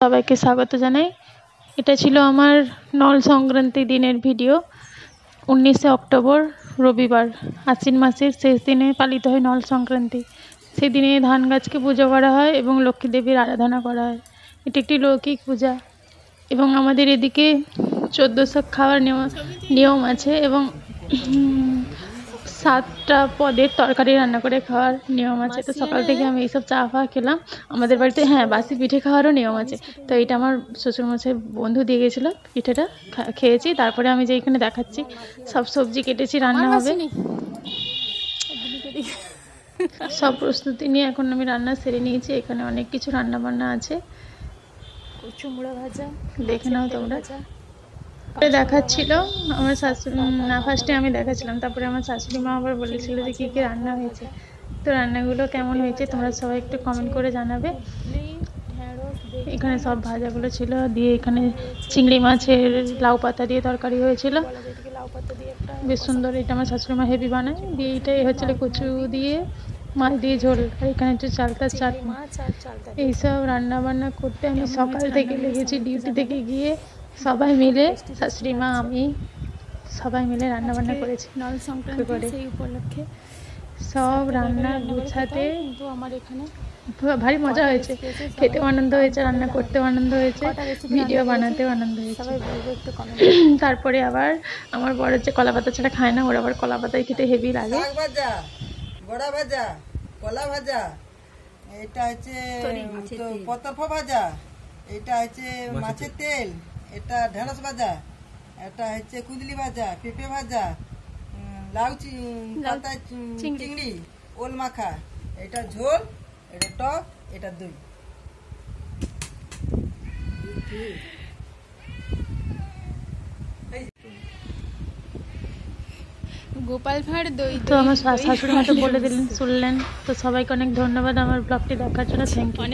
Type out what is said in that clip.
সবাইকে স্বাগত জানাই। এটা ছিল আমার নল সংক্রান্তি দিনের ভিডিও। 19শে অক্টোবর রবিবার, আশ্বিন মাসের শেষ দিনে পালিত হয় নল সংক্রান্তি। সেদিনে ধান গাছকে পুজো করা হয় এবং লক্ষ্মী দেবীর আরাধনা করা হয়। এটি একটি লৌকিক পূজা এবং আমাদের এদিকে 1400 খাওয়ার নিয়ম আছে এবং 7টা পদের তরকারি রান্না করে খাওয়ার নিয়ম আছে। তো সকাল থেকে আমি এইসব চা খেলাম। আমাদের বাড়িতে বাসি পিঠে খাওয়ারও নিয়ম আছে। তো এটা আমার শ্বশুরমশাই বন্ধু দিয়ে গেছিলো, পিঠেটা খেয়েছি। তারপরে আমি যে এখানে দেখাচ্ছি সব সবজি কেটেছি, রান্না হবে। সব প্রস্তুতি নিয়ে এখন আমি রান্না সেরে নিয়েছি। এখানে অনেক কিছু রান্না বান্না আছে। কুমড়ো ভাজা দেখে নাও তোমরা। দেখাচ্ছিল আমার শাশুড়ি, না ফার্স্টে আমি দেখাচ্ছিলাম, তারপরে আমার শাশুড়ি মা আবার বলেছিল যে কী কী রান্না হয়েছে। তো রান্নাগুলো কেমন হয়েছে তোমরা সবাই একটু কমেন্ট করে জানাবে। এখানে সব ভাজাগুলো ছিল, দিয়ে এখানে চিংড়ি মাছের লাউ পাতা দিয়ে তরকারি হয়েছিল, বেশ সুন্দর। এটা আমার শাশুড়ি মা হেভি বানায়। দিয়ে এটাই হচ্ছিল কচু দিয়ে মাছ দিয়ে ঝোল, আর এখানে হচ্ছে চালতার চাটনি। এইসব রান্না বান্না করতে আমি সকাল থেকে লেগেছি, ডিউটি থেকে গিয়ে সবাই মিলে, শাশুড়ি মা আমি সবাই মিলে রান্না বান্না করেছি নল সংক্রান্তি সেই উপলক্ষে। সব রান্না গুছাতে আমার এখানে ভারী মজা হয়েছে, খেতেও আনন্দ হয়েছে, রান্না করতেও আনন্দ হয়েছে, ভিডিও বানাতেও আনন্দ হয়েছে। তারপরে আবার আমার বড় যে কলা পাতা ছাড়া খায় না, ওর আবার কলা পাতায় খেতে হেভি লাগে। বড়া ভাজা, কলা ভাজা, এটা হচ্ছে পতরফা ভাজা, এটা হচ্ছে মাছের তেল, এটা ঢেঁড়স ভাজা, এটা হচ্ছে কুদলি ভাজা, পেঁপে ভাজা, লাউ পাতা চিংড়ি, ওল মাখা, এটা ঝোল, এটা টক, এটা দই। গোপাল ভাঁড় দই। তো আমার শাশুড়ি মা তো বলে দিলেন, শুনলেন। তো সবাইকে অনেক ধন্যবাদ আমার ব্লগটি দেখার জন্য। Thank you.